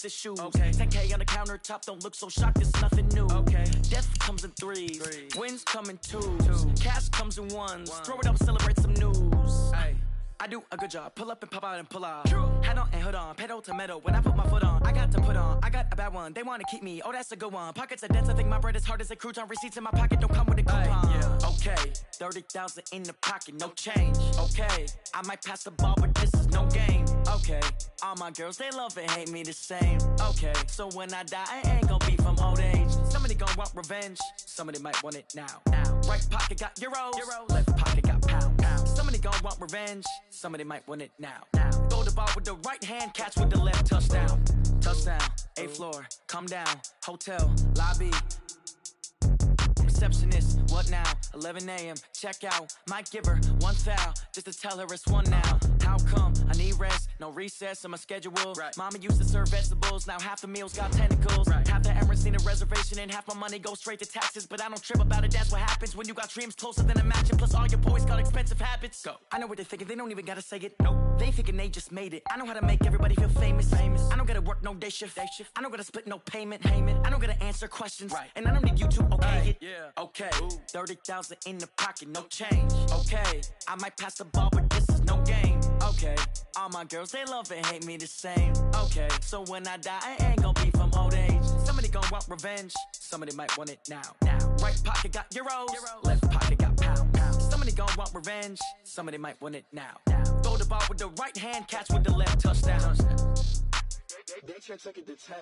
his shoes. 10K on the countertop, don't look so shocked, it's nothing new. Death comes in threes, wins come in twos, cash comes in ones. Throw it up, celebrate some news. I do a good job, pull up and pop out and pull out. Hat on and hood on, pedal to metal. When I put my foot on, I got to put on. I got a bad one, they wanna keep me, oh that's a good one. Pockets are dense, I think my bread is hard as a crouton. Receipts in my pocket don't come with a coupon. Okay, 30,000 in the pocket, no change. Okay, I might pass the ball, but this is no game. Okay, all my girls, they love and hate me the same. Okay, so when I die, I ain't gon' be from old age. Somebody gon' want revenge, somebody might want it now. Right pocket got euros, left pocket got pounds. Somebody gon' want revenge, somebody might want it now. Throw the ball with the right hand, catch with the left, touchdown. Touchdown, 8th floor, come down, hotel, lobby. Receptionist, what now? 11 a.m., check out. Might give her one foul, just to tell her it's one now. How come? I need rest, no recess in my schedule. Mama used to serve vegetables, now half the meals got tentacles. Half the Emirates need a reservation and half my money goes straight to taxes. But I don't trip about it, that's what happens when you got dreams closer than a mansion. Plus all your boys got expensive habits. Go. I know what they're thinking, they don't even gotta say it. Nope. They thinking they just made it. I know how to make everybody feel famous. I don't gotta work no day shift. I don't gotta split no payment. I don't gotta answer questions. And I don't need you to okay it. Okay, 30,000 in the pocket, no change. Okay, I might pass the ball, but this is no game. Okay, all my girls, they love and hate me the same. Okay, so when I die, I ain't gon' be from old age. Somebody gon' want revenge, somebody might want it now. Right pocket got euros, left pocket got pounds. Somebody gon' want revenge, somebody might want it now. Throw the ball with the right hand, catch with the left, touchdown. They can't take it to 10.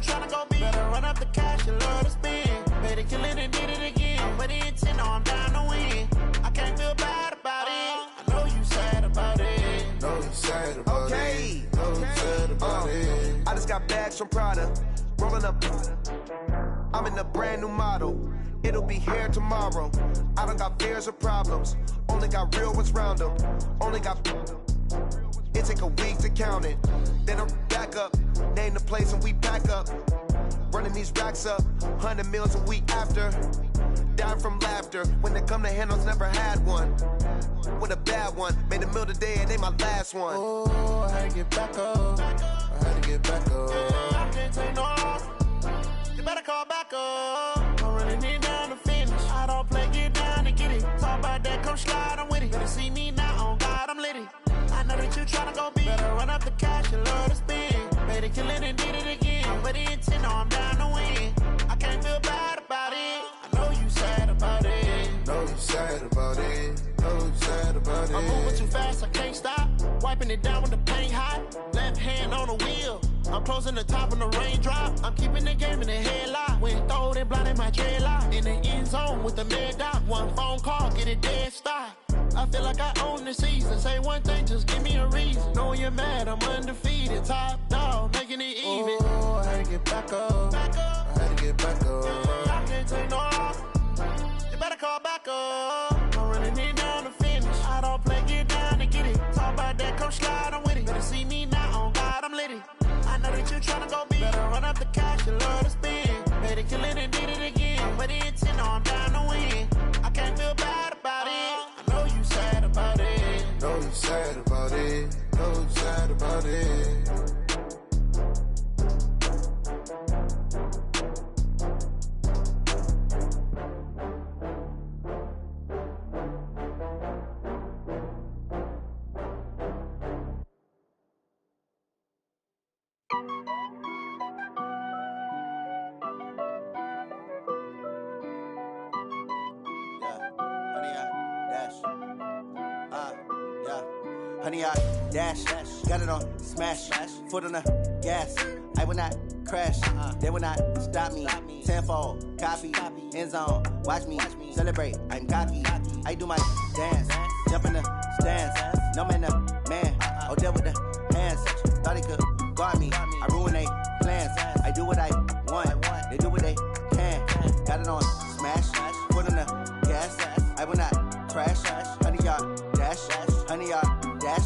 tryna go big. Better run up the cash, you love to spend. Better kill it and did it again. But the intent, no, I'm down to win. I can't feel bad about it. I know you sad about it. Know you sad about it. Know you sad about it. I just got bags from Prada, rolling up. I'm in a brand new model. It'll be here tomorrow. I don't got fears or problems. Only got real ones round them. Only got. It take a week to count it. Then I'm back up. Name the place and we pack up. Running these racks up. 100 meals a week after. Down from laughter. When they come to handles, never had one. With a bad one. Made a meal today and they my last one. Oh, I had to get back up. I had to get back up. I can't take no loss. You better call back up. I'm running it down to finish. I don't play, get down and get it. Talk about that, come slide, I'm with it. Better see me now, on God, I'm litty. I know that you tryna go big. Better run up the cash, you love to spend. Better kill it and did it again. But the intent, no, I'm down to win. I can't feel bad about it. I know you sad about it. Know you sad about it. Know you sad about it. I'm moving too fast, I can't stop. Wiping it down with the paint hot. Left hand on the wheel. I'm closing the top when the raindrop. I'm keeping the game in the headlock. When throwed and blinded my dreadlock. In the end zone with the mad dot. One phone call, get it dead stop. I feel like I own the season. Say one thing, just give me a reason. Knowing you're mad, I'm undefeated. Top dog, making it even. Oh, I had to get back up. I had to get back up. I can't take no loss. You better call back up. I'm running it down to finish. I don't play, get down and get it. Talk about that, come slide, I'm with it. Better see me now, on God, I'm litty. I know that you tryna go big. Better run up the cash, you love to spend. Better kill it and did it again. But the intent, no, I'm down to win. I can't feel bad about it. I know you sad about it. Know you sad about it. Know you sad about it. Honey, I dash, got it on smash, foot on the gas. I will not crash, they will not stop me. Tenfold, copy, end zone, watch me celebrate. I'm cocky, I do my dance, jump in the stands. No man, the man, oh, deal with the hands. Thought he could guard me, I ruin they plans. I do what I want, they do what they can. Got it on smash, foot on the gas. I will not crash, honey, y'all dash, honey, y'all dash,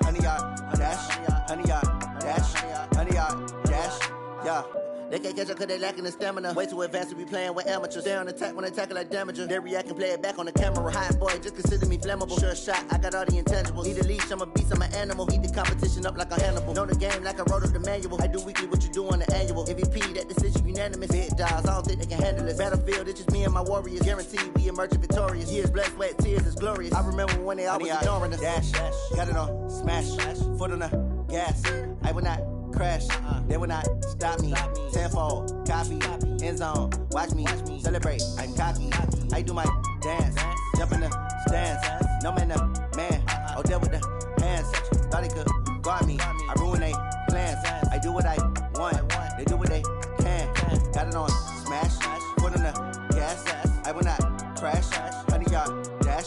honey, y'all dash, honey, y'all dash, honey, y'all dash, yeah. They can't catch up cause they lacking the stamina. Way too advanced to be playing with amateurs. Stay on attack when they tackle like damager. They react and play it back on the camera. Hot boy, just consider me flammable. Sure shot, I got all the intangibles. Need a leash, I'm a beast, I'm an animal. Eat the competition up like a Hannibal. Know the game like I wrote up the manual. I do weekly what you do on the annual. MVP, that decision unanimous. Big dogs, I don't think they can handle it. Battlefield, it's just me and my warriors. Guaranteed we emerging victorious. Years, blood, sweat, tears, it's glorious. I remember when they always ignoring us. Dash, got it on smash, foot on the gas. I will not crash, they will not stop me. Tenfold, copy, end zone, watch me celebrate. I'm cocky, I do my dance, jump in the stands. No man, the man, oh, deal with the hands. Thought he could guard me, I ruin they plans. I do what I want, they do what they can. Got it on smash, foot on the gas. I will not crash, honey, y'all dash,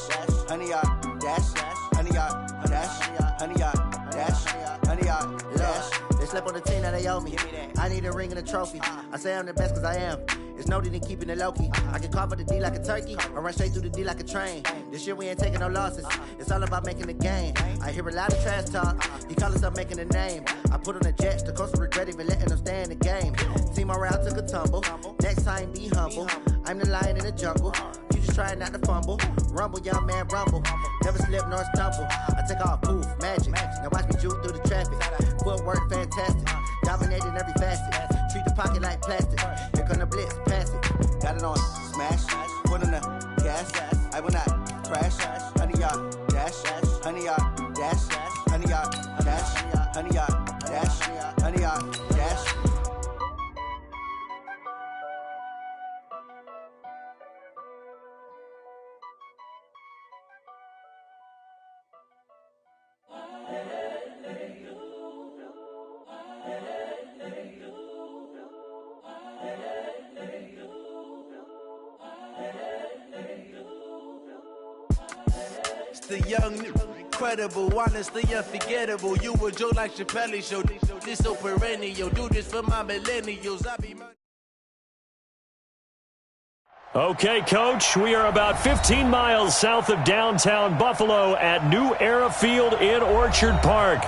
honey, y'all dash, honey, y'all dash, honey, y'all dash, honey, y'all dash. They slept on the team that they owe me. I need a ring and a trophy. I say I'm the best cause I am. It's no need in keeping it low key. I can carve for the D like a turkey. I run straight through the D like a train. This year we ain't taking no losses. It's all about making the game. I hear a lot of trash talk. He call himself making a name. I put on the jets. The coach will regret even letting them stay in the game. Team around took a tumble. Next time be humble. I'm the lion in the jungle. You just trying not to fumble. Rumble, young man, rumble. Never slip nor stumble. I take off, poof, magic. Now watch me juke through the traffic. Footwork fantastic. Dominating every facet. Treat the pocket like plastic. Here come the blitz, pass it. Got it on smash. Foot on the gas. I will not crash. Honey, y'all dash. Honey, y'all dash. Honey, y'all dash. Honey, y'all dash. Honey, y'all dash. the young, incredible, honestly unforgettable. You a joke like Chappelle Show. This so perennial. Do this for my millennials. I be my... Okay, Coach, we are about 15 miles south of downtown Buffalo at New Era Field in Orchard Park.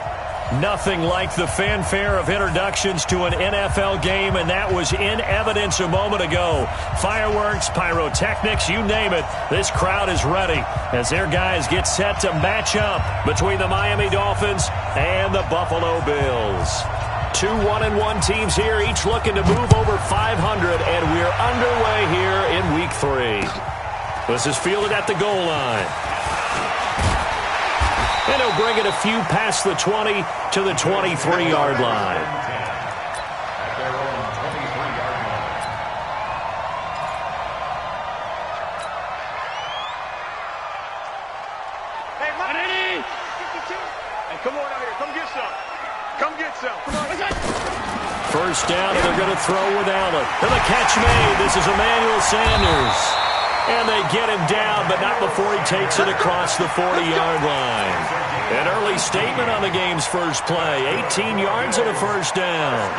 Nothing like the fanfare of introductions to an NFL game, and that was in evidence a moment ago. Fireworks, pyrotechnics, you name it. This crowd is ready as their guys get set to match up between the Miami Dolphins and the Buffalo Bills. 2 1-1 teams here, each looking to move over 500, and we're underway here in Week 3. This is fielded at the goal line. And he'll bring it a few past the 20 to the 23-yard line. Hey, come on out here. Come get some. Come get some. Come on. First down, and they're going to throw with Allen. And the catch made. This is Emmanuel Sanders. And they get him down, but not before he takes it across the 40-yard line. An early statement on the game's first play. 18 yards and a first down.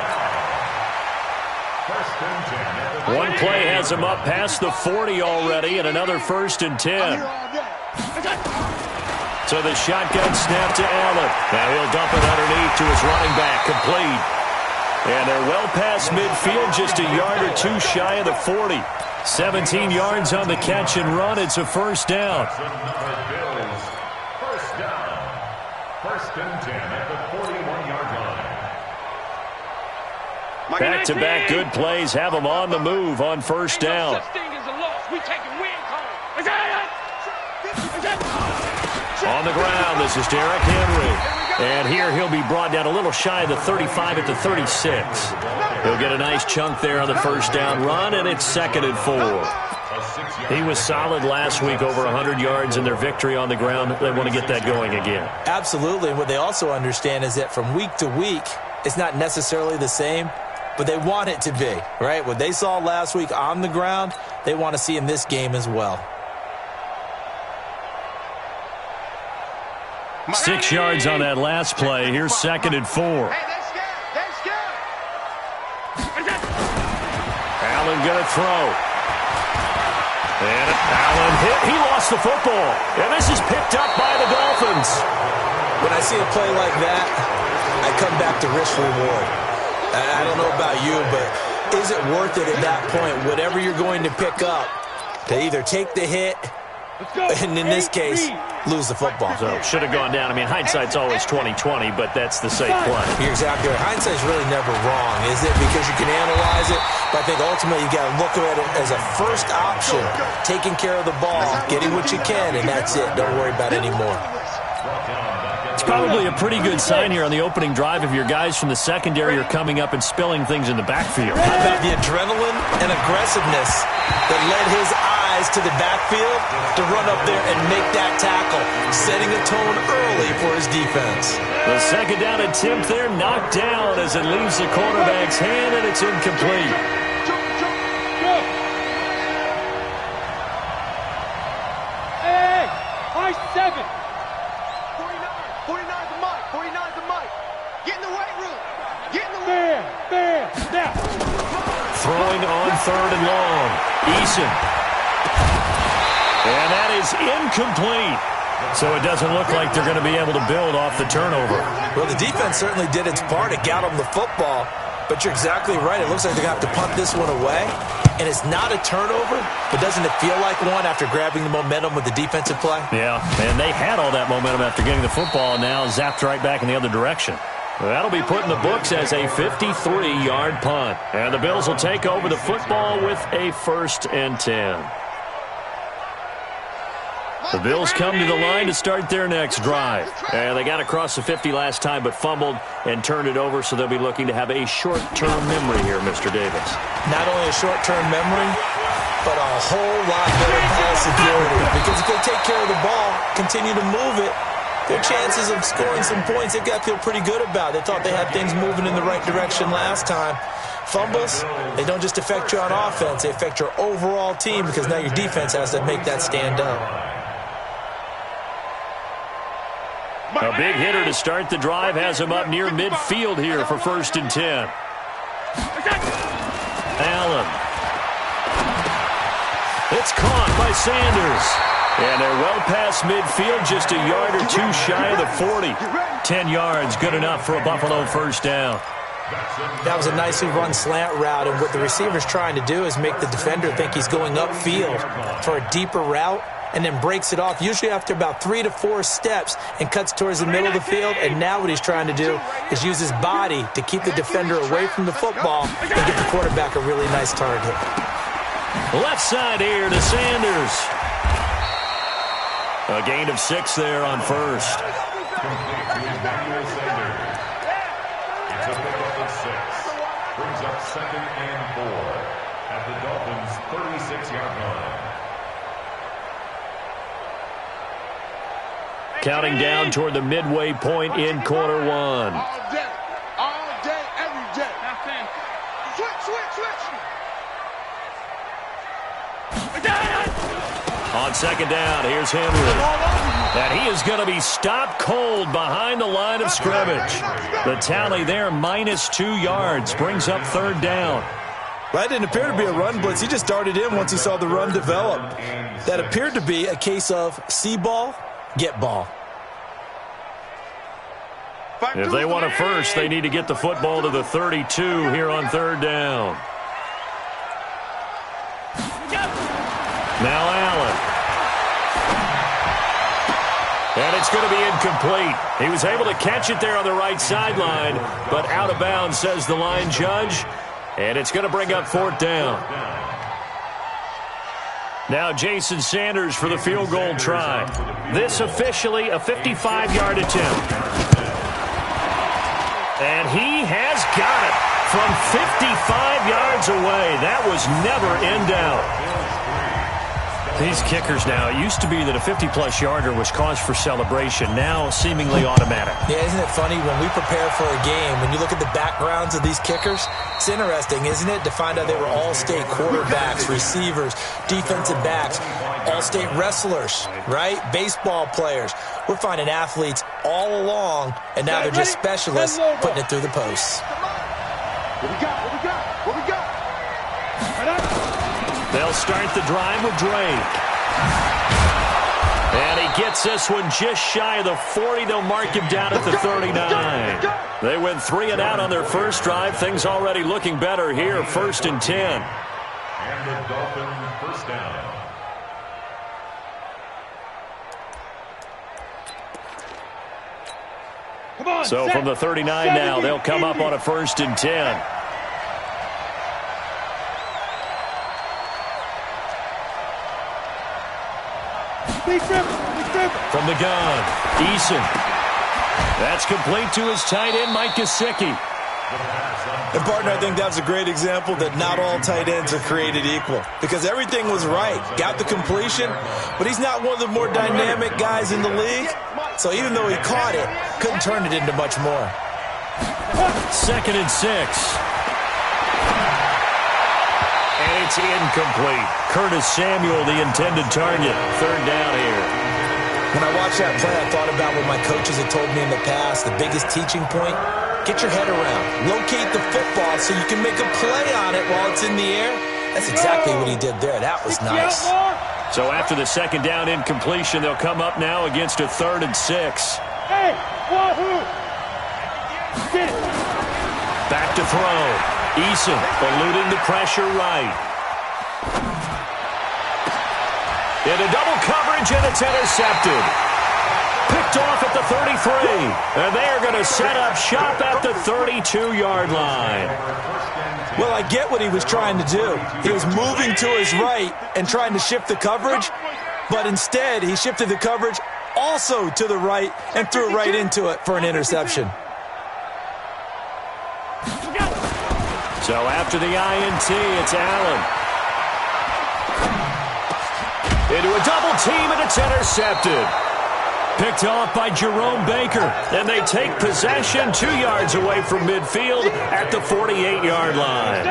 One play has him up past the 40 already, and another 1st and 10. So the shotgun snap to Allen. Now he'll dump it underneath to his running back, complete. And they're well past midfield, just a yard or two shy of the 40. 17 yards on the catch and run. It's a first down. First down. 1st and 10 at the 41-yard line. Back-to-back good plays have them on the move on first down. On the ground, this is Derrick Henry. And here he'll be brought down a little shy of the 35 at the 36. He'll get a nice chunk there on the first down run, and it's 2nd and 4. He was solid last week, over 100 yards in their victory on the ground. They want to get that going again. Absolutely. And what they also understand is that from week to week, it's not necessarily the same, but they want it to be, right? What they saw last week on the ground, they want to see in this game as well. 6 yards on that last play. Here's 2nd and 4. Allen going to throw. And Allen hit. He lost the football. And this is picked up by the Dolphins. When I see a play like that, I come back to risk reward. I don't know about you, but is it worth it at that point, whatever you're going to pick up, to either take the hit, and in this case, lose the football? So should have gone down. I mean, hindsight's always 20/20, but that's the safe play. You're exactly right. Hindsight's really never wrong, is it? Because you can analyze it, but I think ultimately you got to look at it as a first option, taking care of the ball, getting what you can, and that's it. Don't worry about it anymore. It's probably a pretty good sign here on the opening drive if your guys from the secondary are coming up and spilling things in the backfield. How about the adrenaline and aggressiveness that led his eyes to the backfield to run up there and make that tackle, setting a tone early for his defense. The 2nd down attempt there knocked down as it leaves the quarterback's hand, and it's incomplete. Hey, high 7. 49 the mic. 49 the mic. Get in the weight room. Get in the weight room. Now. Throwing on 3rd and long. Eason. And that is incomplete. So it doesn't look like they're going to be able to build off the turnover. Well, the defense certainly did its part. It got them the football. But you're exactly right. It looks like they're going to have to punt this one away. And it's not a turnover, but doesn't it feel like one after grabbing the momentum with the defensive play? Yeah, and they had all that momentum after getting the football, and now zapped right back in the other direction. That'll be put in the books as a 53-yard punt. And the Bills will take over the football with a 1st and 10. The Bills come to the line to start their next drive. And they got across the 50 last time but fumbled and turned it over, so they'll be looking to have a short-term memory here, Mr. Davis. Not only a short-term memory, but a whole lot better ball security. Because if they take care of the ball, continue to move it, their chances of scoring some points, they've got to feel pretty good about. They thought they had things moving in the right direction last time. Fumbles, they don't just affect you on offense, they affect your overall team because now your defense has to make that stand up. A big hitter to start the drive has him up near midfield here for 1st and 10. Allen. It's caught by Sanders. And they're well past midfield, just a yard or two shy of the 40. 10 yards, good enough for a Buffalo first down. That was a nicely run slant route, and what the receiver's trying to do is make the defender think he's going upfield for a deeper route, and then breaks it off, usually after about 3 to 4 steps, and cuts towards the middle of the field. And now what he's trying to do is use his body to keep the defender away from the football and get the quarterback a really nice target. Left side here to Sanders. A gain of 6 there on first. It's a pickup of 6. Brings up 2nd and 4 at the Dolphins' 36-yard line. Counting down toward the midway point in quarter 1. All day, every day. Switch. On 2nd down, here's Henry. And he is going to be stopped cold behind the line of scrimmage. The tally there, -2 yards, brings up 3rd down. That didn't appear to be a run blitz. He just darted in once he saw the run develop. That appeared to be a case of see ball, get ball. If they want a first, they need to get the football to the 32 here on 3rd down. Now Allen. And it's going to be incomplete. He was able to catch it there on the right sideline, but out of bounds, says the line judge. And it's going to bring up 4th down. Now Jason Sanders for the field goal try. This officially a 55-yard attempt. And he has got it from 55 yards away. That was never in doubt. These kickers now, it used to be that a 50-plus yarder was cause for celebration. Now seemingly automatic. Yeah, isn't it funny when we prepare for a game, when you look at the backgrounds of these kickers, it's interesting, isn't it, to find out they were all-state quarterbacks, receivers, defensive backs, all-state wrestlers, right? Baseball players. We're finding athletes all along, and now they're just specialists putting it through the posts. What we got? They'll start the drive with Drake. And he gets this one just shy of the 40. They'll mark him down at the 39. They went 3 and out on their first drive. Things already looking better here. 1st and 10. And the Dolphins first down. So from the 39 now, they'll come up on a 1st and 10. From the gun, Eason. That's complete to his tight end, Mike Gesicki. And, partner, I think that's a great example that not all tight ends are created equal, because everything was right. Got the completion, but he's not one of the more dynamic guys in the league. So even though he caught it, couldn't turn it into much more. 2nd and 6. And it's incomplete. Curtis Samuel, the intended target. 3rd down here. When I watched that play, I thought about what my coaches had told me in the past. The biggest teaching point, get your head around. Locate the football so you can make a play on it while it's in the air. That's exactly what he did there. That was nice. So after the 2nd down incompletion, they'll come up now against a 3rd and 6. Hey, wahoo! Get it. Back to throw. Eason eluding the pressure right. Into double coverage, and it's intercepted. Picked off at the 33. And they are going to set up shop at the 32-yard line. Well, I get what he was trying to do. He was moving to his right and trying to shift the coverage, but instead he shifted the coverage also to the right and threw it right into it for an interception. So after the INT, it's Allen. Into a double team, and it's intercepted. Picked off by Jerome Baker. And they take possession 2 yards away from midfield at the 48-yard line.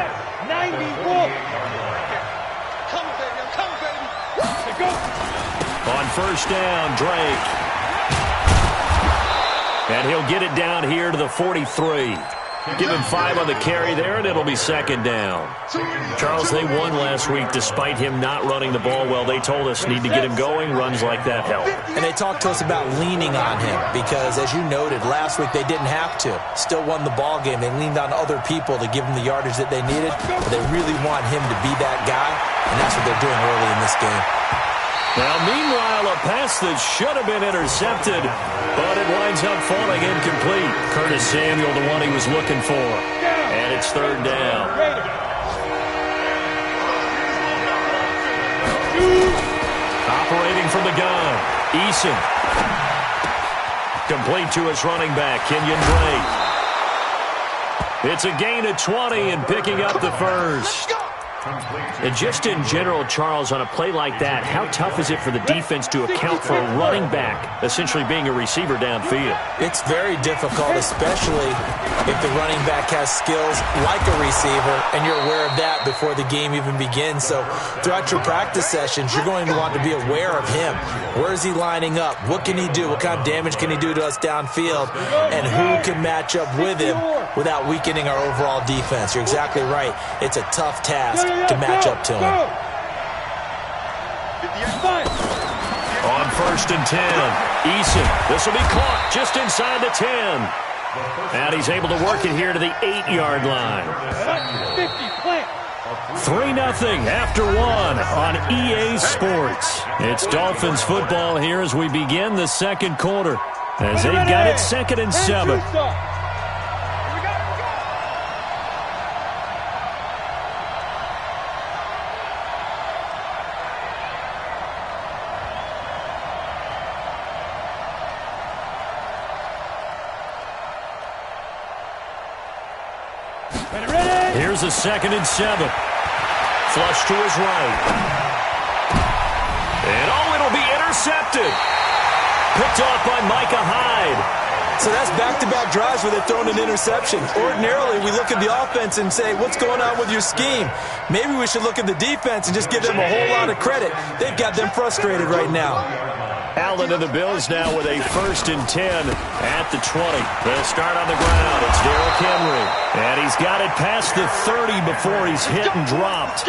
91. Come, baby. Let's go. On 1st down, Drake. And he'll get it down here to the 43. Give him 5 on the carry there, and it'll be second down. Charles, they won last week despite him not running the ball well. They told us need to get him going. Runs like that help. And they talked to us about leaning on him because, as you noted, last week they didn't have to. Still won the ball game. They leaned on other people to give them the yardage that they needed, but they really want him to be that guy, and that's what they're doing early in this game. Now, meanwhile, a pass that should have been intercepted, but it winds up falling incomplete. Curtis Samuel, the one he was looking for. And it's third down. Operating from the gun, Eason. Complete to his running back, Kenyon Drake. It's a gain of 20 and picking up the first. And just in general, Charles, on a play like that, how tough is it for the defense to account for a running back essentially being a receiver downfield? It's very difficult, especially if the running back has skills like a receiver, and you're aware of that before the game even begins. So throughout your practice sessions, you're going to want to be aware of him. Where is he lining up? What can he do? What kind of damage can he do to us downfield? And who can match up with him without weakening our overall defense? You're exactly right. It's a tough task to match up to him. On 1st and 10, Eason. This will be caught just inside the 10. And he's able to work it here to the 8-yard line. 3-0 after 1 on EA Sports. It's Dolphins football here as we begin the second quarter, as they've got it 2nd and 7. Here's a 2nd and 7. Flush to his right. And it'll be intercepted. Picked off by Micah Hyde. So that's back-to-back drives where they've thrown an interception. Ordinarily, we look at the offense and say, what's going on with your scheme? Maybe we should look at the defense and just give them a whole lot of credit. They've got them frustrated right now. Allen and the Bills now with a 1st and 10 at the 20. They'll start on the ground. It's Derrick Henry. And he's got it past the 30 before he's hit and dropped.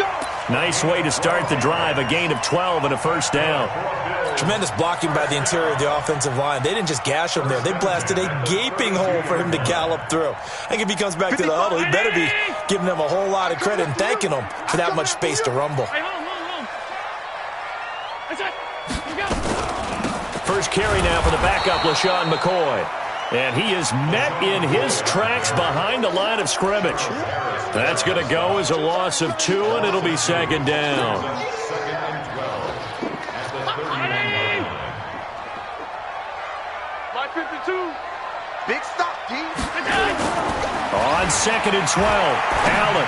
Nice way to start the drive. A gain of 12 and a 1st down. Tremendous blocking by the interior of the offensive line. They didn't just gash him there. They blasted a gaping hole for him to gallop through. I think if he comes back to the huddle, he better be giving them a whole lot of credit and thanking them for that much space to rumble. First carry now for the backup, LaShawn McCoy. And he is met in his tracks behind the line of scrimmage. That's going to go as a loss of 2, and it'll be 2nd down. Big stop, D. On 2nd and 12, Allen.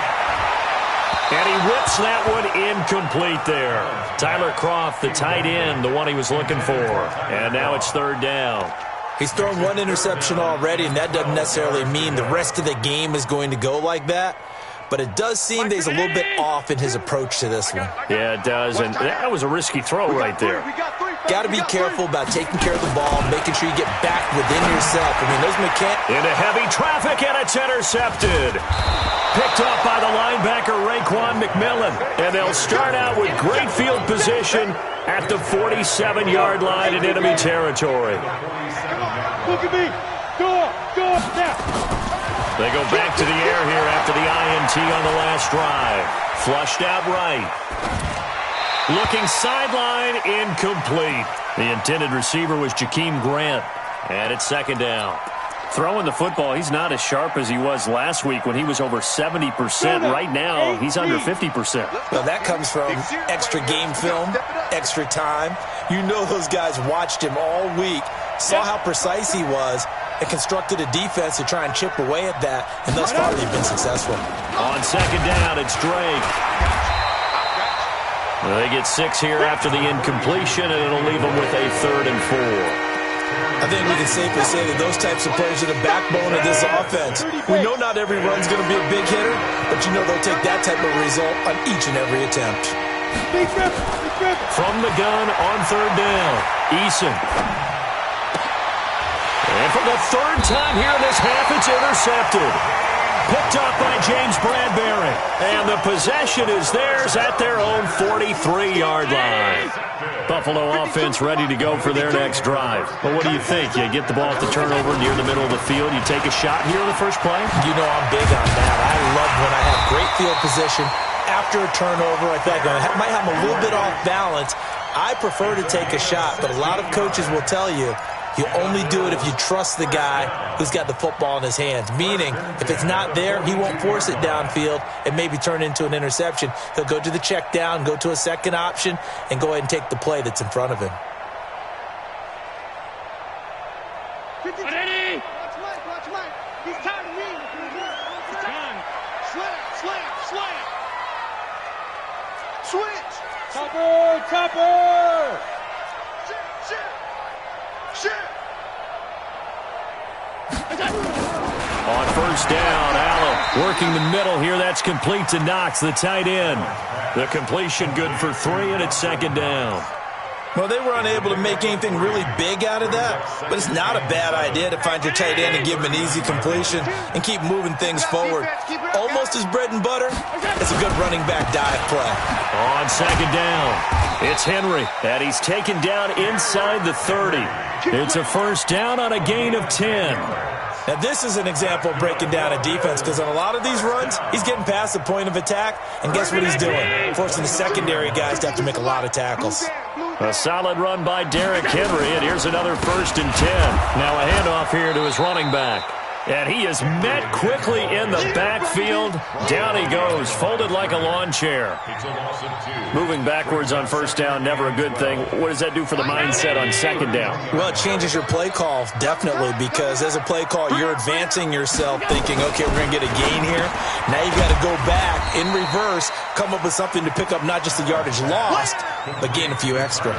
And he whips that one incomplete there. Tyler Kroft, the tight end, the one he was looking for. And now it's 3rd down. He's thrown 1 interception already, and that doesn't necessarily mean the rest of the game is going to go like that. But it does seem that he's a little bit off in his approach to this one. Yeah, it does, and that was a risky throw right there. Got to be careful about taking care of the ball, making sure you get back within yourself. I mean, those mechanics... Into heavy traffic, and it's intercepted. Picked off by the linebacker, Raekwon McMillan. And they'll start out with great field position at the 47-yard line in enemy territory. Look at me. Go up, now. They go back to the air here after the INT on the last drive. Flushed out right. Looking sideline, incomplete. The intended receiver was Jakeem Grant. And it's 2nd down. Throwing the football, he's not as sharp as he was last week when he was over 70%. Right now, he's under 50%. Well, that comes from extra game film, extra time. You know those guys watched him all week, saw how precise he was, and constructed a defense to try and chip away at that, and thus far they've been successful. On 2nd down, it's Drake. Well, they get 6 here after the incompletion, and it'll leave them with a 3rd and 4. I think we can safely say that those types of plays are the backbone of this offense. We know not every run's going to be a big hitter, but you know they'll take that type of result on each and every attempt. From the gun on 3rd down, Eason. And for the third time here in this half, it's intercepted. Picked up by James Bradbury. And the possession is theirs at their own 43-yard line. Buffalo offense ready to go for their next drive. Well, what do you think? You get the ball at the turnover near the middle of the field. You take a shot here in the first play? You know I'm big on that. I love when I have great field position. After a turnover, I think I might have a little bit off balance. I prefer to take a shot, but a lot of coaches will tell you you only do it if you trust the guy who's got the football in his hands. Meaning, if it's not there, he won't force it downfield and maybe turn into an interception. He'll go to the check down, go to a second option, and go ahead and take the play that's in front of him. Ready? Watch Mike. He's tired of reading. He's tired. Slam. Switch. Topper. Shit. On first down, Allen working the middle here. That's complete to Knox, the tight end. The completion good for 3, and it's second down. Well, they were unable to make anything really big out of that, but it's not a bad idea to find your tight end and give him an easy completion and keep moving things forward. Almost his bread and butter. It's a good running back dive play. On second down, it's Henry, and he's taken down inside the 30. It's a first down on a gain of 10. Now, this is an example of breaking down a defense because on a lot of these runs, he's getting past the point of attack, and guess what he's doing? Forcing the secondary guys to have to make a lot of tackles. A solid run by Derrick Henry, and here's another 1st and 10. Now a handoff here to his running back. And he is met quickly in the backfield. Down he goes, folded like a lawn chair. Moving backwards on first down, never a good thing. What does that do for the mindset on second down? Well, it changes your play call, definitely, because as a play call, you're advancing yourself thinking, okay, we're going to get a gain here. Now you've got to go back in reverse, come up with something to pick up not just the yardage lost, but gain a few extra.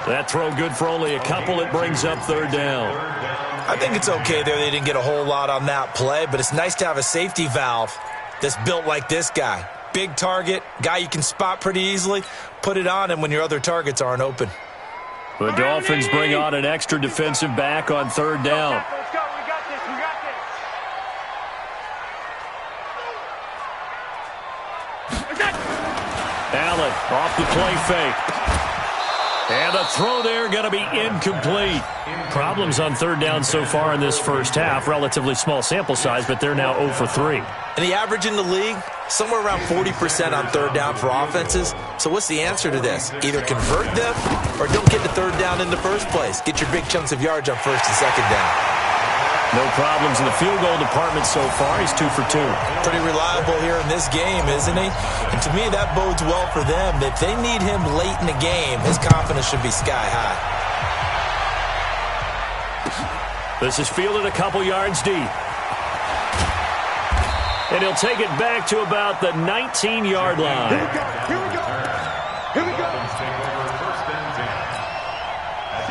That throw good for only a couple. It brings up third down. I think it's okay there. They didn't get a whole lot on that play, but it's nice to have a safety valve that's built like this guy. Big target, guy you can spot pretty easily. Put it on him when your other targets aren't open. The Dolphins bring on an extra defensive back on third down. Let's go. We got this. Allen off the play fake. And the throw there going to be incomplete. Problems on third down so far in this first half. Relatively small sample size, but they're now 0 for 3. And the average in the league, somewhere around 40% on third down for offenses. So what's the answer to this? Either convert them or don't get to third down in the first place. Get your big chunks of yards on first and second down. No problems in the field goal department so far. He's 2 for 2. Pretty reliable here in this game, isn't he? And to me, that bodes well for them. If they need him late in the game, his confidence should be sky high. This is fielded a couple yards deep. And he'll take it back to about the 19-yard line. Here we go.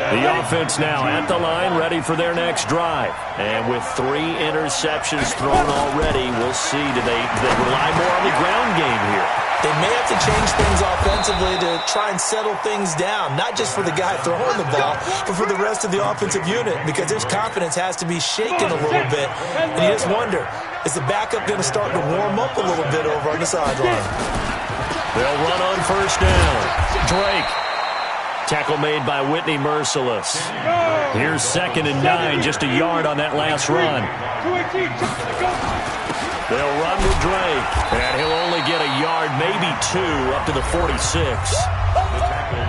The offense now at the line, ready for their next drive. And with 3 interceptions thrown already, we'll see. Do they rely more on the ground game here? They may have to change things offensively to try and settle things down, not just for the guy throwing the ball, but for the rest of the offensive unit, because his confidence has to be shaken a little bit. And you just wonder, is the backup going to start to warm up a little bit over on the sideline? They'll run on first down. Drake. Tackle made by Whitney Merciless. Here's 2nd and 9, just a yard on that last run. They'll run with Drake, and he'll only get a yard, maybe 2, up to the 46.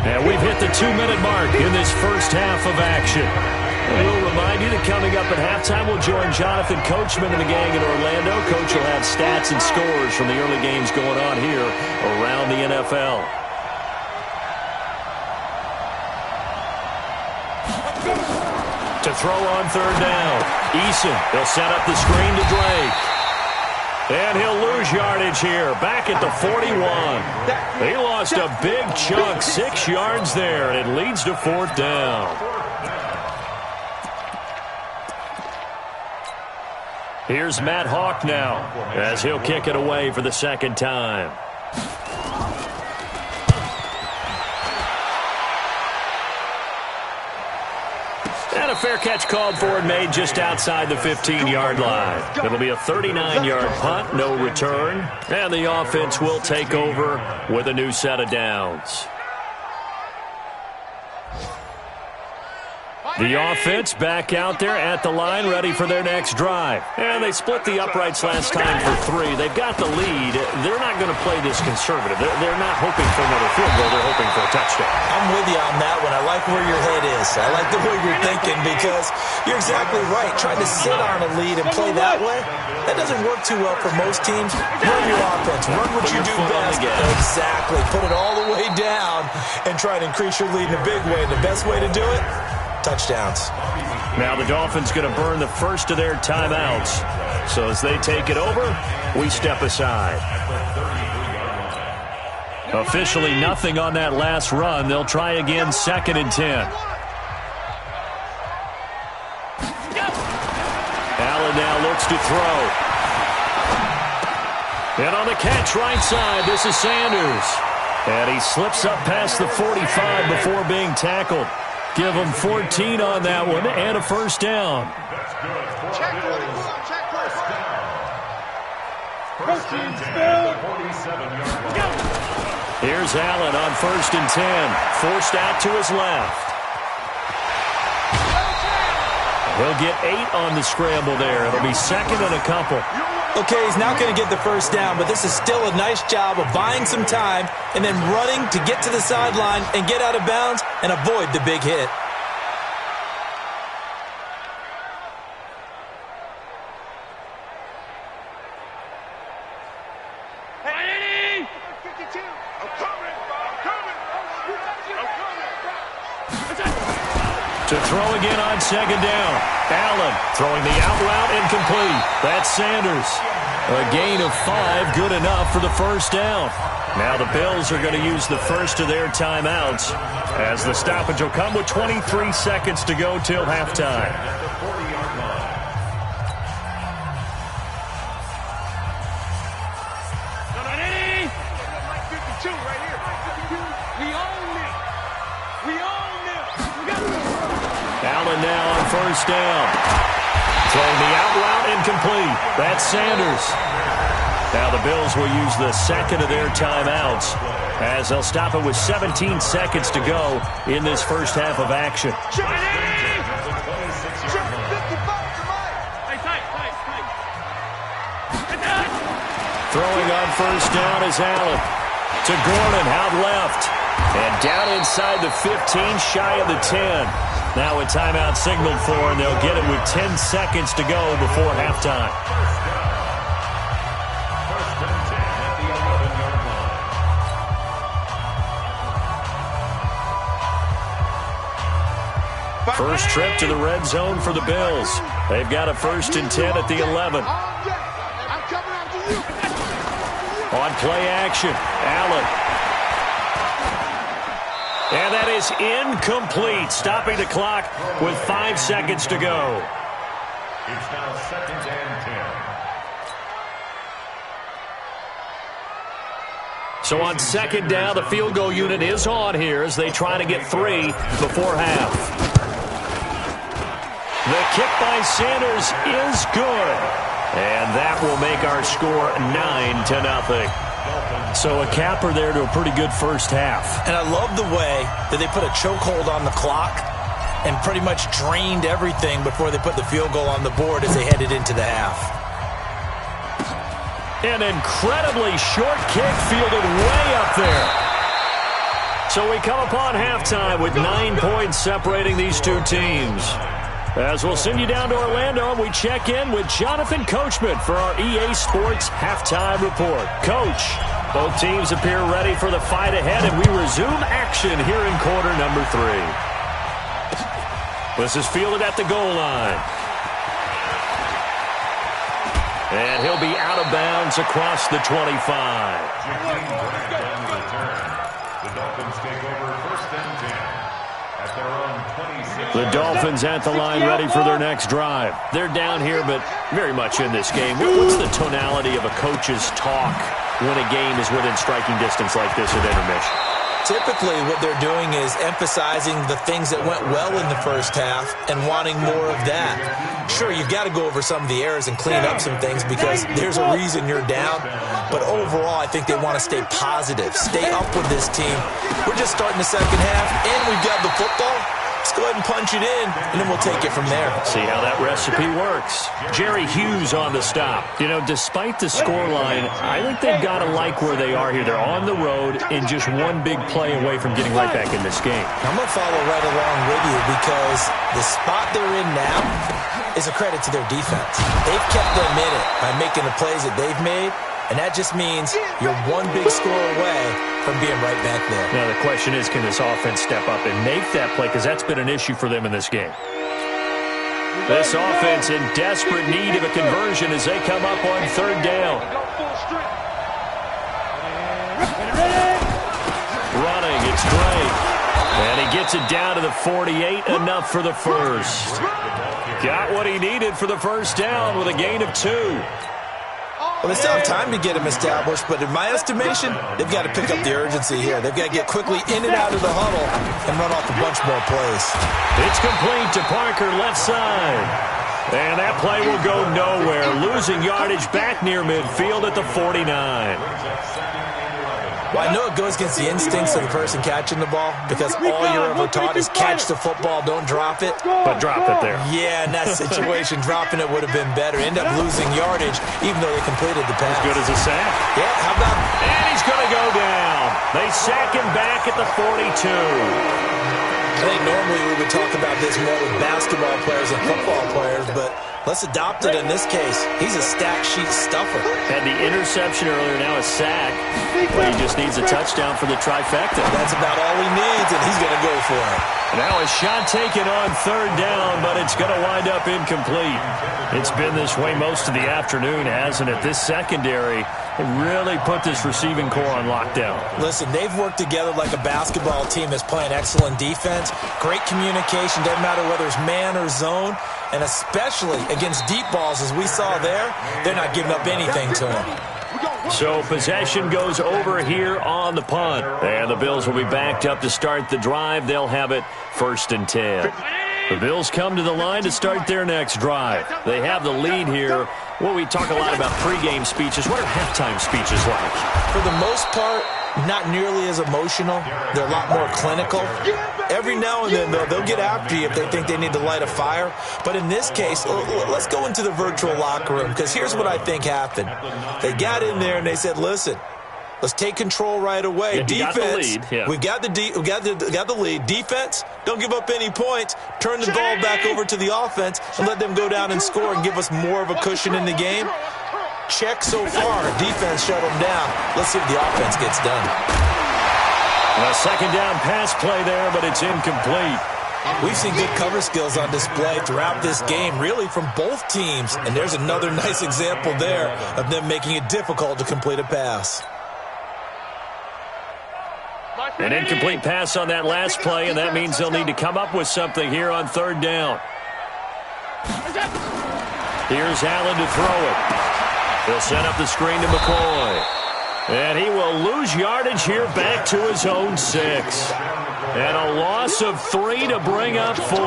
And we've hit the 2-minute mark in this first half of action. And we'll remind you that coming up at halftime, we'll join Jonathan Coachman and the gang in Orlando. Coach will have stats and scores from the early games going on here around the NFL. To throw on third down. Eason, they'll set up the screen to Drake. And he'll lose yardage here, back at the 41. He lost a big chunk, 6 yards there, and it leads to 4th down. Here's Matt Hawk now, as he'll kick it away for the 2nd time. fair catch called for and made just outside the 15-yard line. It'll be a 39-yard punt, no return, and the offense will take over with a new set of downs. The offense back out there at the line, ready for their next drive. And they split the uprights last time for 3. They've got the lead. They're not going to play this conservative. They're not hoping for another field goal. They're hoping for a touchdown. I'm with you on that one. I like where your head is. I like the way you're thinking because you're exactly right. Trying to sit on a lead and play that way, that doesn't work too well for most teams. Run your offense. Run what you do best. Exactly. Put it all the way down and try to increase your lead in a big way. And the best way to do it? Touchdowns. Now the Dolphins going to burn the first of their timeouts. So as they take it over, we step aside. Officially nothing on that last run. They'll try again 2nd and 10. Allen now looks to throw. And on the catch right side, this is Sanders. And he slips up past the 45 before being tackled. Give them 14 on that one and a first down. Here's Allen on 1st and 10. Forced out to his left. He'll get 8 on the scramble there. It'll be 2nd and a couple. Okay, he's not going to get the first down, but this is still a nice job of buying some time and then running to get to the sideline and get out of bounds and avoid the big hit. To throw again on 2nd down. Allen throwing the out route incomplete. That's Sanders. A gain of 5, good enough for the first down. Now the Bills are going to use the first of their timeouts as the stoppage will come with 23 seconds to go till halftime. Allen now on 1st down. Throwing the out route incomplete. That's Sanders. Now the Bills will use the 2nd of their timeouts as they'll stop it with 17 seconds to go in this first half of action. Throwing on 1st down is Allen. To Gordon, out left. And down inside the 15, shy of the 10. Now a timeout signaled for, and they'll get it with 10 seconds to go before halftime. First trip to the red zone for the Bills. They've got a 1st and 10 at the 11. On play action, Allen. And that is incomplete, stopping the clock with 5 seconds to go. It's now 2nd and 10. So on 2nd down, the field goal unit is on here as they try to get 3 before half. The kick by Sanders is good. And that will make our score 9-0. So a capper there to a pretty good first half. And I love the way that they put a chokehold on the clock and pretty much drained everything before they put the field goal on the board as they headed into the half. An incredibly short kick fielded way up there. So we come upon halftime with 9 points separating these two teams. As we'll send you down to Orlando, we check in with Jonathan Coachman for our EA Sports Halftime Report. Coach, both teams appear ready for the fight ahead, and we resume action here in quarter number 3. This is fielded at the goal line. And he'll be out of bounds across the 25. The Dolphins take over 1st and 10 at their own 26. The Dolphins at the line ready for their next drive. They're down here, but very much in this game. What's the tonality of a coach's talk when a game is within striking distance like this at intermission? Typically, what they're doing is emphasizing the things that went well in the first half and wanting more of that. Sure, you've got to go over some of the errors and clean up some things because there's a reason you're down. But overall, I think they want to stay positive, stay up with this team. We're just starting the second half, and we've got the football. Let's go ahead and punch it in, and then we'll take it from there. See how that recipe works. Jerry Hughes on the stop. You know, despite the scoreline, I think they've got to like where they are here. They're on the road and just one big play away from getting right back in this game. I'm going to follow right along with you because the spot they're in now is a credit to their defense. They've kept them in it by making the plays that they've made, and that just means you're one big score away from being right back there. Now, the question is, can this offense step up and make that play? Because that's been an issue for them in this game. This offense in desperate need of a conversion as they come up on third down. Running, it's Drake. And he gets it down to the 48, enough for the first. Got what he needed for the first down with a gain of 2. Well, they still have time to get him established, but in my estimation, they've got to pick up the urgency here. They've got to get quickly in and out of the huddle and run off a bunch more plays. It's complete to Parker, left side. And that play will go nowhere. Losing yardage back near midfield at the 49. Well, I know it goes against the instincts of the person catching the ball because all you're ever taught is catch the football, don't drop it. But drop it there. Yeah, in that situation, dropping it would have been better. End up losing yardage even though they completed the pass. As good as a sack. Yeah, how about... And he's going to go down. They sack him back at the 42. I think normally we would talk about this more with basketball players and football players, but let's adopt it in this case. He's a stat sheet stuffer. Had the interception earlier, now a sack. But he just needs a touchdown for the trifecta. That's about all he needs, and he's going to go for it. Now a shot taken on third down, but it's going to wind up incomplete. It's been this way most of the afternoon, hasn't it? This secondary really put this receiving core on lockdown. Listen, they've worked together like a basketball team that's playing excellent defense. Great communication, doesn't matter whether it's man or zone. And especially against deep balls, as we saw there, they're not giving up anything to them. So possession goes over here on the punt. And the Bills will be backed up to start the drive. They'll have it 1st and 10. The Bills come to the line to start their next drive. They have the lead here. Well, we talk a lot about pregame speeches. What are halftime speeches like? For the most part, not nearly as emotional. They're a lot more clinical. Every now and then, though, they'll get after you if they think they need to light a fire. But in this case, let's go into the virtual locker room, because here's what I think happened. They got in there and they said, listen, let's take control right away. Yeah, defense, we got the lead. Defense, don't give up any points. Turn the ball back over to the offense and let them go down and score and give us more of a cushion in the game. Check so far. Defense shut them down. Let's see if the offense gets done. A second down pass play there, but it's incomplete. We've seen good cover skills on display throughout this game, really from both teams. And there's another nice example there of them making it difficult to complete a pass. An incomplete pass on that last play, and that means they'll need to come up with something here on third down. Here's Allen to throw it. He'll set up the screen to McCoy. And he will lose yardage here back to his own 6. And a loss of 3 to bring up 4.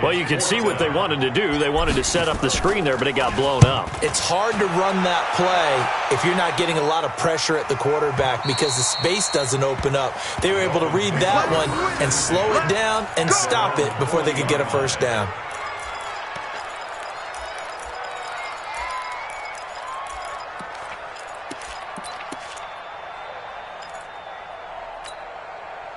Well, you can see what they wanted to do. They wanted to set up the screen there, but it got blown up. It's hard to run that play if you're not getting a lot of pressure at the quarterback because the space doesn't open up. They were able to read that one and slow it down and stop it before they could get a first down.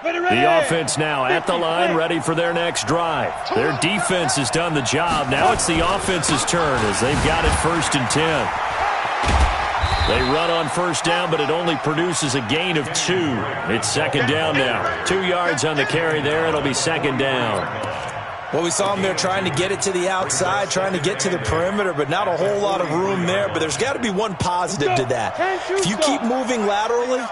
The offense now at the line, ready for their next drive. Their defense has done the job. Now it's the offense's turn as they've got it 1st and 10. They run on first down, but it only produces a gain of 2. It's second down now. 2 yards on the carry there. It'll be 2nd down. Well, we saw them there trying to get it to the outside, trying to get to the perimeter, but not a whole lot of room there. But there's got to be one positive to that. If you keep moving laterally,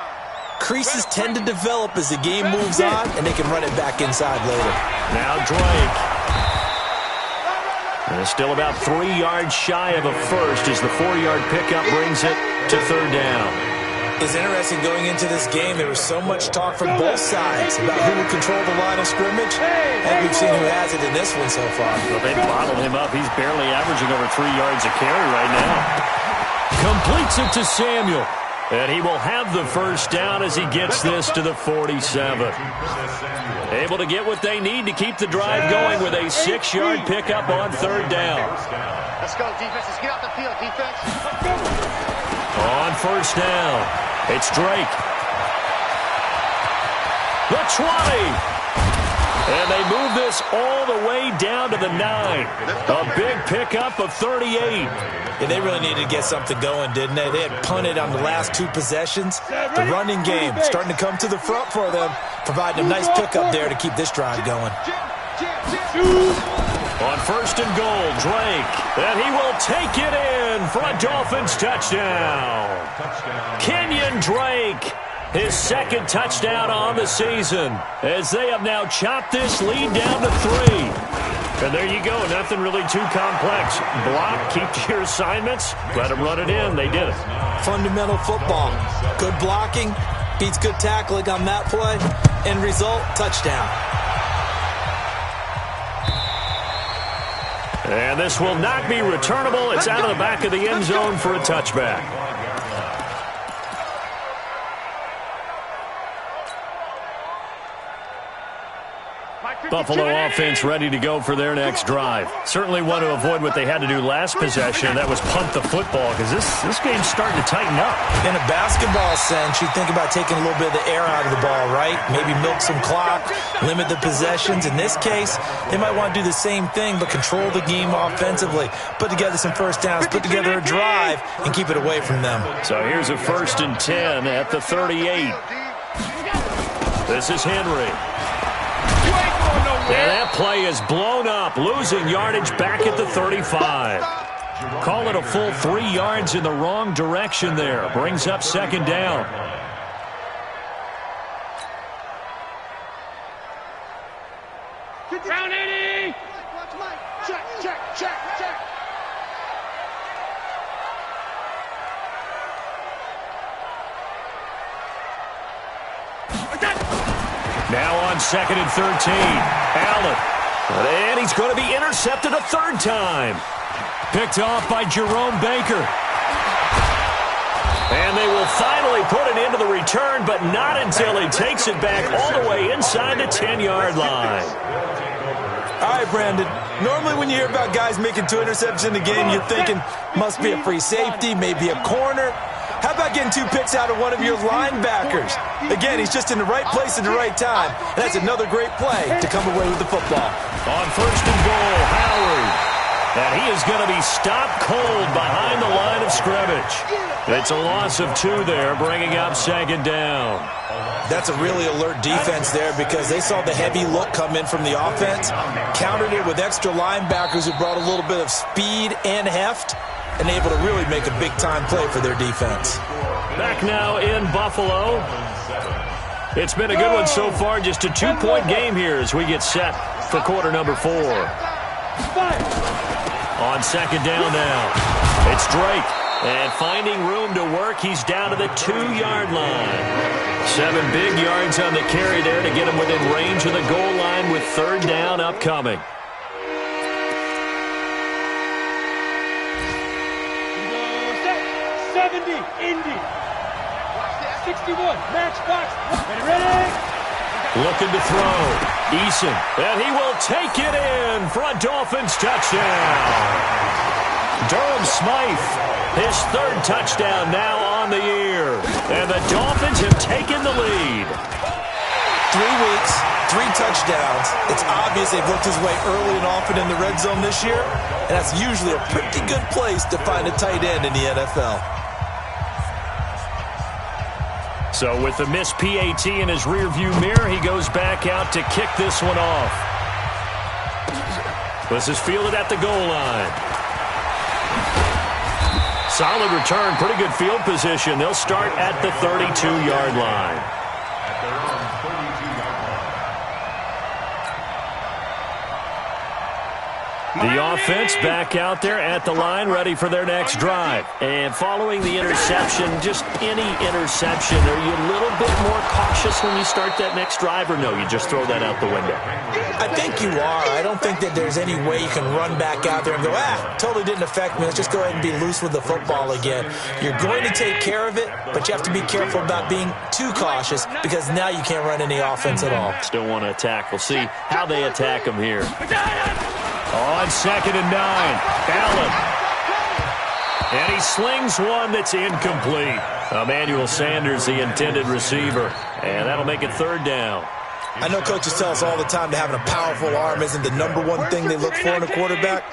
creases tend to develop as the game moves on, and they can run it back inside later. Now Drake. And it's still about 3 yards shy of a first as the 4-yard pickup brings it to third down. It's interesting going into this game. There was so much talk from both sides about who would control the line of scrimmage, and we've seen who has it in this one so far. Well, they bottled him up. He's barely averaging over 3 yards a carry right now. Completes it to Samuel. And he will have the first down as he gets this to the 47. Able to get what they need to keep the drive going with a 6-yard pickup on third down. Let's go, defense. Let's get out the field, defense. On first down, it's Drake. The 20. And they move this all the way down to the 9. A big pickup of 38. Yeah, they really needed to get something going, didn't they? They had punted on the last 2 possessions. The running game starting to come to the front for them, providing a nice pickup there to keep this drive going. On first and goal, Drake. And he will take it in for a Dolphins touchdown. Kenyon Drake. His second touchdown on the season as they have now chopped this lead down to 3. And there you go. Nothing really too complex. Block, keep to your assignments, let them run it in. They did it. Fundamental football. Good blocking beats good tackling on that play. End result, touchdown. And this will not be returnable. It's out of the back of the end zone for a touchback. Buffalo offense ready to go for their next drive. Certainly want to avoid what they had to do last possession. That was punt the football because this game's starting to tighten up. In a basketball sense, you think about taking a little bit of the air out of the ball, right? Maybe milk some clock, limit the possessions. In this case, they might want to do the same thing but control the game offensively. Put together some first downs, put together a drive, and keep it away from them. So here's a 1st and 10 at the 38. This is Henry. And that play is blown up, losing yardage back at the 35. Call it a full 3 yards in the wrong direction there. Brings up second down. Round 80. Check, check, check, check. Now on 2nd and 13. Allen. And he's going to be intercepted a 3rd time. Picked off by Jerome Baker. And they will finally put it into the return, but not until he takes it back all the way inside the 10-yard line. All right, Brandon. Normally when you hear about guys making 2 interceptions in the game, you're thinking must be a free safety, maybe a corner. How about getting 2 picks out of one of your linebackers? Again, he's just in the right place at the right time. And that's another great play to come away with the football. On 1st and goal, Howard. And he is going to be stopped cold behind the line of scrimmage. It's a loss of 2 there, bringing up 2nd down. That's a really alert defense there because they saw the heavy look come in from the offense, countered it with extra linebackers who brought a little bit of speed and heft, and able to really make a big-time play for their defense. Back now in Buffalo. It's been a good one so far. Just a 2-point game here as we get set for quarter number 4. On 2nd down now. It's Drake. And finding room to work, he's down to the 2-yard line. 7 big yards on the carry there to get him within range of the goal line with 3rd down upcoming. 70, Indy. 61, matchbox. Ready? Looking to throw. Eason. And he will take it in for a Dolphins touchdown. Durham Smythe, his 3rd touchdown now on the year. And the Dolphins have taken the lead. 3 weeks, 3 touchdowns. It's obvious they've looked his way early and often in the red zone this year. And that's usually a pretty good place to find a tight end in the NFL. So with the missed PAT in his rearview mirror, he goes back out to kick this one off. This is fielded at the goal line. Solid return, pretty good field position. They'll start at the 32-yard line. The offense back out there at the line, ready for their next drive. And following the interception, just any interception, are you a little bit more cautious when you start that next drive, or no, you just throw that out the window? I think you are. I don't think that there's any way you can run back out there and go, totally didn't affect me. Let's just go ahead and be loose with the football again. You're going to take care of it, but you have to be careful about being too cautious because now you can't run any offense at all. Still want to attack. We'll see how they attack them here. On 2nd and 9, Allen. And he slings one that's incomplete. Emmanuel Sanders, the intended receiver. And that'll make it 3rd down. I know coaches tell us all the time that having a powerful arm isn't the #1 thing they look for in a quarterback.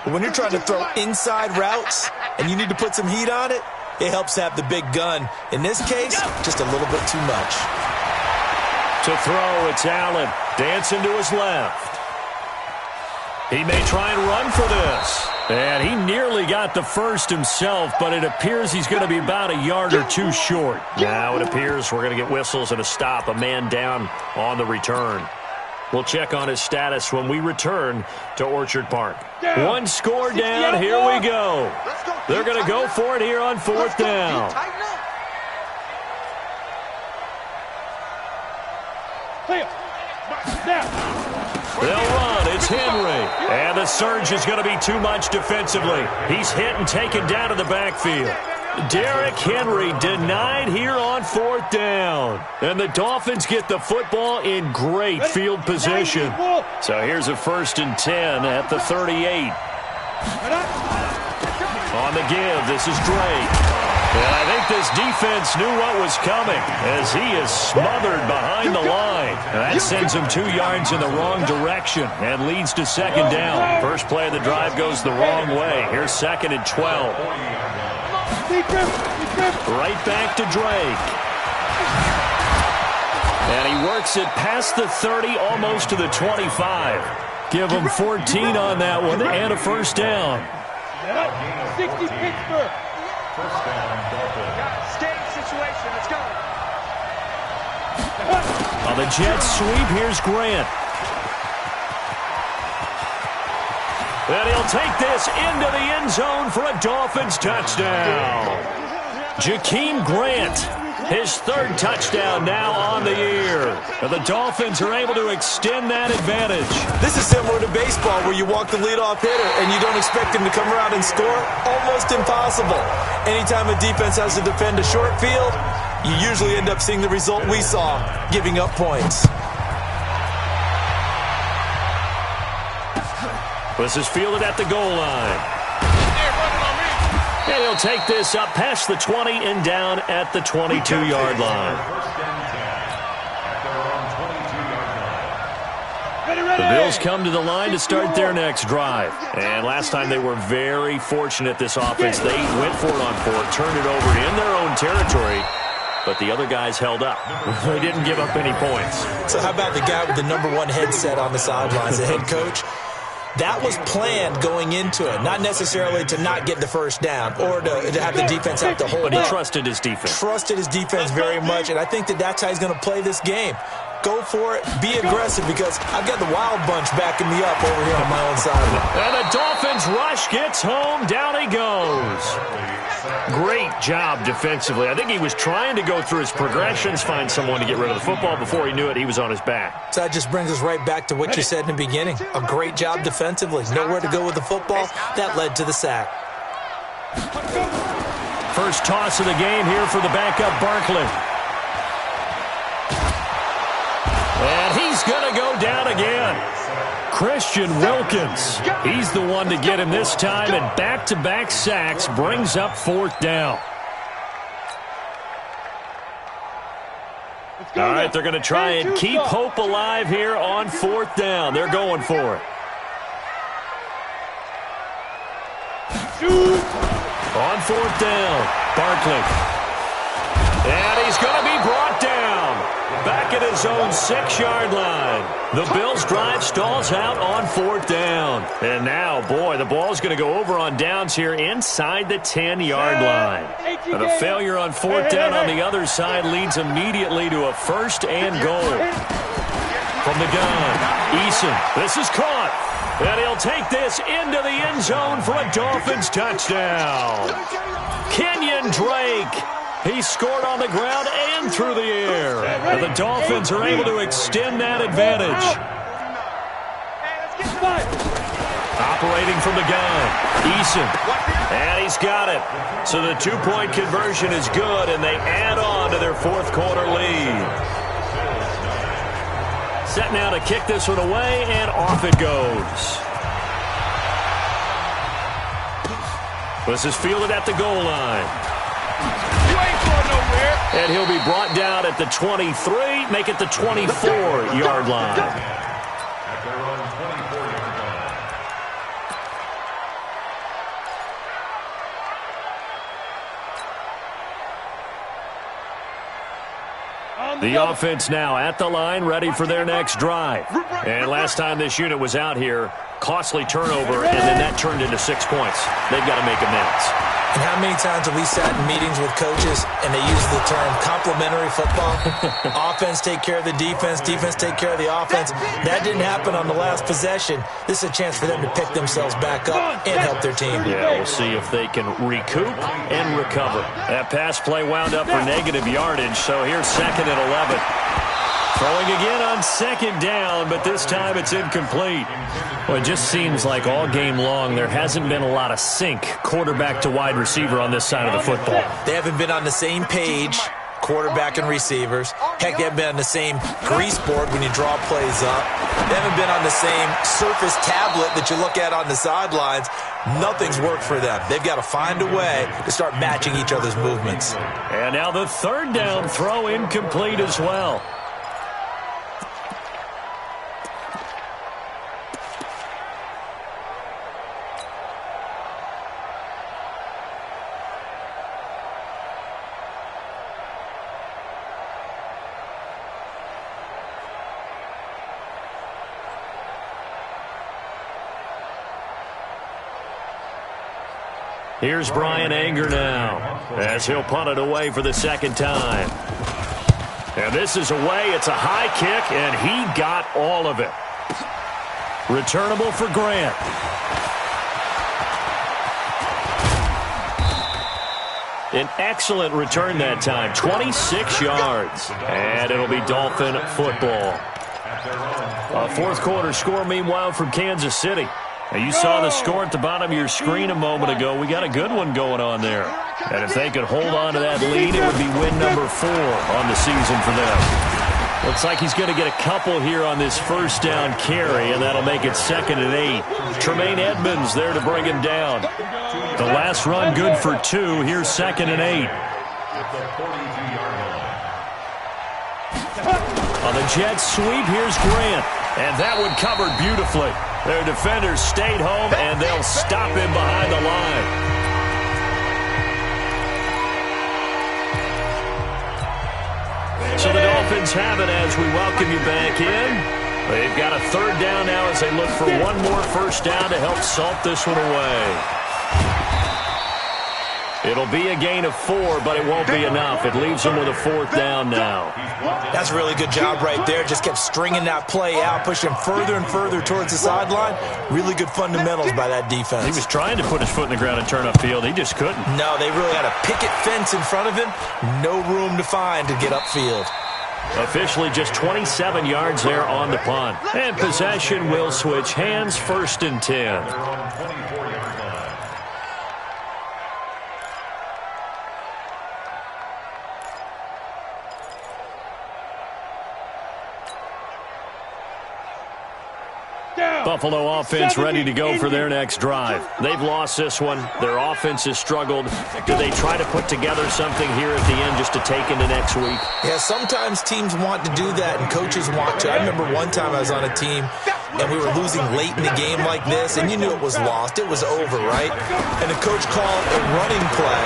But when you're trying to throw inside routes and you need to put some heat on it, it helps to have the big gun. In this case, just a little bit too much. To throw, it's Allen. Dancing to his left. He may try and run for this. And he nearly got the first himself, but it appears he's going to be about a yard or two short. Now it appears we're going to get whistles and a stop, a man down on the return. We'll check on his status when we return to Orchard Park. One score down, here we go. They're going to go for it here on 4th down. They'll run. It's Henry. And the surge is going to be too much defensively. He's hit and taken down to the backfield. Derrick Henry denied here on 4th down. And the Dolphins get the football in great field position. So here's a 1st and 10 at the 38. On the give, this is Drake. And I think this defense knew what was coming as he is smothered behind the line. And that sends him 2 yards in the wrong direction and leads to 2nd down. First play of the drive goes the wrong way. Here's 2nd and 12. Right back to Drake. And he works it past the 30, almost to the 25. Give him 14 on that one and a 1st down. 60 Pittsburgh. First down, Dolphins. Stay situation. Let's go. On the jet sweep, here's Grant. And he'll take this into the end zone for a Dolphins touchdown. Jakeem Grant, his 3rd touchdown now on the year. And the Dolphins are able to extend that advantage. This is similar to baseball where you walk the leadoff hitter and you don't expect him to come around and score. Almost impossible. Anytime a defense has to defend a short field, you usually end up seeing the result we saw, giving up points. This is fielded at the goal line. And he'll take this up past the 20 and down at the 22-yard line. The Bills come to the line to start their next drive. And last time they were very fortunate, this offense. They went for it on 4th, turned it over in their own territory, but the other guys held up. They didn't give up any points. So how about the guy with the #1 headset on the sidelines, the head coach? That was planned going into it, not necessarily to not get the 1st down or to have the defense have to hold up. But he trusted his defense. Trusted his defense very much, and I think that that's how he's going to play this game. Go for it. Be aggressive because I've got the wild bunch backing me up over here on my own side. And the Dolphins rush gets home. Down he goes. Great job defensively. I think he was trying to go through his progressions, find someone to get rid of the football. Before he knew it, he was on his back. So that just brings us right back to what you said in the beginning. A great job defensively. Nowhere to go with the football. That led to the sack. First toss of the game here for the backup Barkley. And he's going to go down again. Christian Wilkins. He's the one to get him this time, and back-to-back sacks brings up 4th down. All right, they're going to try and keep hope alive here on 4th down. They're going for it. On 4th down, Barkley. And he's going to be brought down. Back at his own 6-yard line. The Bills' drive stalls out on 4th down. And now, boy, the ball's going to go over on downs here inside the 10-yard line. And a failure on 4th down on the other side leads immediately to a 1st and goal. From the gun, Eason. This is caught. And he'll take this into the end zone for a Dolphins touchdown. Kenyon Drake. He scored on the ground and through the air. And the Dolphins are able to extend that advantage. Operating from the gun, Eason. And he's got it. So the two-point conversion is good, and they add on to their fourth quarter lead. Set now to kick this one away, and off it goes. This is fielded at the goal line. And he'll be brought down at the 23, make it the 24-yard line. The offense now at the line, ready for their next drive. And last time this unit was out here, costly turnover, and then that turned into 6 points. They've got to make amends. And how many times have we sat in meetings with coaches and they use the term complementary football? Offense take care of the defense, defense take care of the offense. That didn't happen on the last possession. This is a chance for them to pick themselves back up and help their team. Yeah, we'll see if they can recoup and recover. That pass play wound up for negative yardage, so here's 2nd and 11. Throwing again on 2nd down, but this time it's incomplete. Well, it just seems like all game long there hasn't been a lot of sync quarterback to wide receiver on this side of the football. They haven't been on the same page, quarterback and receivers. Heck, they haven't been on the same grease board when you draw plays up. They haven't been on the same Surface tablet that you look at on the sidelines. Nothing's worked for them. They've got to find a way to start matching each other's movements. And now the 3rd down throw incomplete as well. Here's Brian Anger now, as he'll punt it away for the 2nd time. And this is away. It's a high kick, and he got all of it. Returnable for Grant. An excellent return that time, 26 yards. And it'll be Dolphin football. A fourth quarter score, meanwhile, from Kansas City. Now, you saw the score at the bottom of your screen a moment ago. We got a good one going on there. And if they could hold on to that lead, it would be win number 4 on the season for them. Looks like he's going to get a couple here on this first down carry, and that'll make it 2nd and 8. Tremaine Edmonds there to bring him down. The last run good for 2. Here's 2nd and 8. On the jet sweep, here's Grant. And that one covered beautifully. Their defenders stayed home, and they'll stop him behind the line. So the Dolphins have it as we welcome you back in. They've got a 3rd down now as they look for one more first down to help salt this one away. It'll be a gain of 4, but it won't be enough. It leaves them with a 4th down now. That's a really good job right there. Just kept stringing that play out, pushing him further and further towards the sideline. Really good fundamentals by that defense. He was trying to put his foot in the ground and turn upfield. He just couldn't. No, they really had a picket fence in front of him. No room to find to get upfield. Officially just 27 yards there on the punt. And possession will switch hands, 1st and 10. Buffalo offense ready to go for their next drive. They've lost this one. Their offense has struggled. Do they try to put together something here at the end just to take into next week? Yeah, sometimes teams want to do that and coaches want to. I remember one time I was on a team and we were losing late in the game like this, and you knew it was lost. It was over, right? And the coach called a running play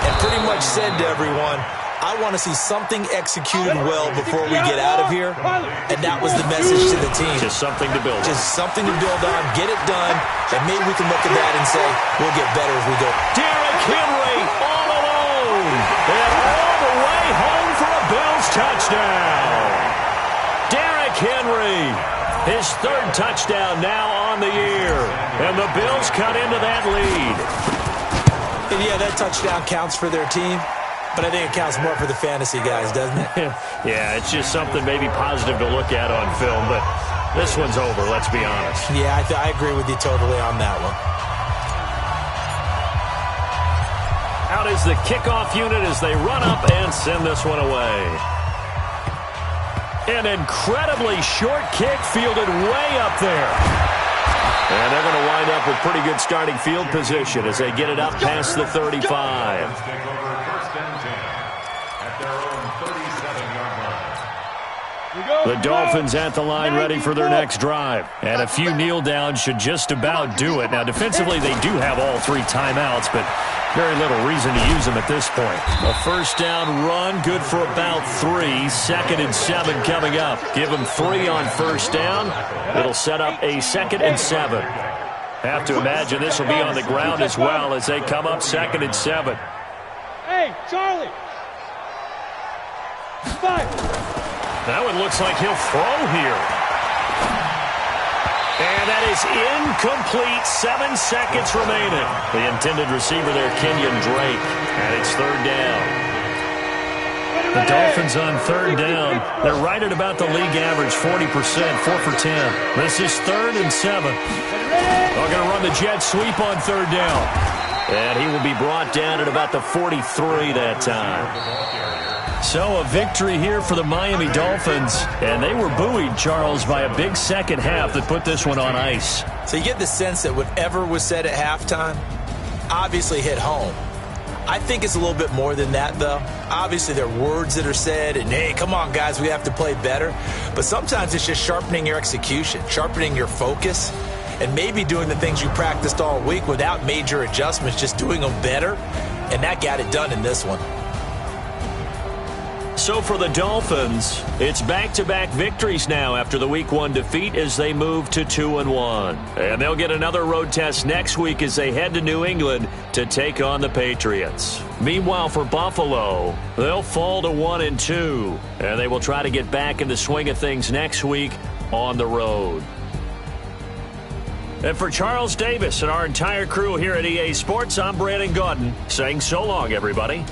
and pretty much said to everyone, I want to see something executed well before we get out of here. And that was the message to the team. Just something to build on. Just something to build on, get it done, and maybe we can look at that and say, we'll get better as we go. Derrick Henry all alone. And all the way home for a Bills touchdown. Derrick Henry, his 3rd touchdown now on on the year. And the Bills cut into that lead. And yeah, that touchdown counts for their team, but I think it counts more for the fantasy guys, doesn't it? Yeah, it's just something maybe positive to look at on film, but this one's over, let's be honest. Yeah, I agree with you totally on that one. Out is the kickoff unit as they run up and send this one away. An incredibly short kick fielded way up there. And they're going to wind up with pretty good starting field position as they get it up past the 35. Take over first and 10 at their own 37-yard line. The Dolphins at the line ready for their next drive. And a few kneel downs should just about do it. Now, defensively, they do have all 3 timeouts, but very little reason to use them at this point. A first down run, good for about 3. 2nd and 7 coming up. Give them 3 on first down. It'll set up a 2nd and 7. Have to imagine this will be on the ground as well as they come up 2nd and 7. Hey, Charlie. 5. That one looks like he'll throw here. And that is incomplete. 7 seconds remaining. The intended receiver there, Kenyon Drake. And it's 3rd down. The Dolphins on 3rd down. They're right at about the league average, 40%, 4 for 10. This is 3rd and 7. They're going to run the jet sweep on 3rd down. And he will be brought down at about the 43 that time. So a victory here for the Miami Dolphins, and they were buoyed, Charles, by a big second half that put this one on ice. So you get the sense that whatever was said at halftime obviously hit home. I think it's a little bit more than that, though. Obviously, there are words that are said, and, hey, come on, guys, we have to play better. But sometimes it's just sharpening your execution, sharpening your focus, and maybe doing the things you practiced all week without major adjustments, just doing them better, and that got it done in this one. So for the Dolphins, it's back-to-back victories now after the Week 1 defeat as they move to 2-1. And they'll get another road test next week as they head to New England to take on the Patriots. Meanwhile, for Buffalo, they'll fall to 1-2, and they will try to get back in the swing of things next week on the road. And for Charles Davis and our entire crew here at EA Sports, I'm Brandon Gaudin saying so long, everybody.